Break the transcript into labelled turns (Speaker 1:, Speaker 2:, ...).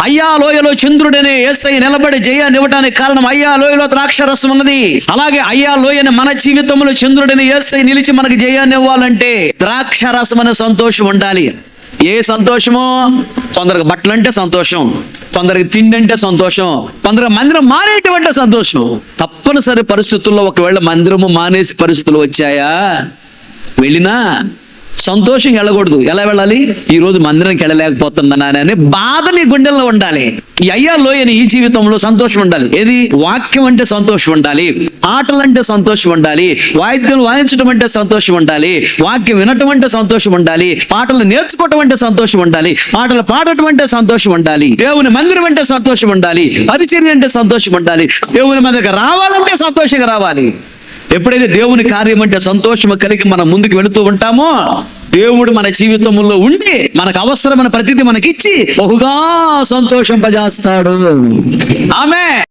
Speaker 1: అయ్యా లోయలో చంద్రుడనే యేసయ్య నిలబడి జయాన్ని ఇవ్వడానికి కారణం అయ్యా లోయలో ద్రాక్షరసం ఉన్నది. అలాగే అయ్యా లోయని మన జీవితంలో చంద్రుడని యేసయ్య నిలిచి మనకు జయాన్ని ఇవ్వాలంటే ద్రాక్షరసం అనే సంతోషం ఉండాలి. ఏ సంతోషమో? కొందరికి బట్టలు అంటే సంతోషం, కొందరికి తిండి అంటే సంతోషం, కొందరికి మందిరం మానేటువంటి సంతోషం. తప్పనిసరి పరిస్థితుల్లో ఒకవేళ మందిరము మానేసి పరిస్థితులు వచ్చాయా, వెళ్ళినా సంతోషం వెళ్ళకూడదు. ఎలా వెళ్ళాలి? ఈ రోజు మందిరానికి వెళ్ళలేకపోతున్నానని బాధ నీ గుండెల్లో ఉండాలి. ఈ అయ్యా లోయని ఈ జీవితంలో సంతోషం ఉండాలి. ఏది? వాక్యం అంటే సంతోషం ఉండాలి, ఆటలు అంటే సంతోషం ఉండాలి, వాయిద్యం వాయించడం అంటే సంతోషం ఉండాలి, వాక్యం వినటం అంటే సంతోషం ఉండాలి, పాటలు నేర్చుకోవటం అంటే సంతోషం ఉండాలి, పాటలు పాడటం అంటే సంతోషం ఉండాలి, దేవుని మందిరం అంటే సంతోషం ఉండాలి, పరిచర్య అంటే సంతోషం ఉండాలి, దేవుని మందికి రావాలంటే సంతోషంగా రావాలి. ఎప్పుడైతే దేవుని కార్యం అంటే సంతోషం కలిగి మనం ముందుకు వెళుతూ ఉంటామో దేవుడు మన జీవితంలో ఉండి మనకు అవసరమైన ప్రతిదీ మనకిచ్చి బహుగా సంతోషింపజేస్తాడు. ఆమేన్.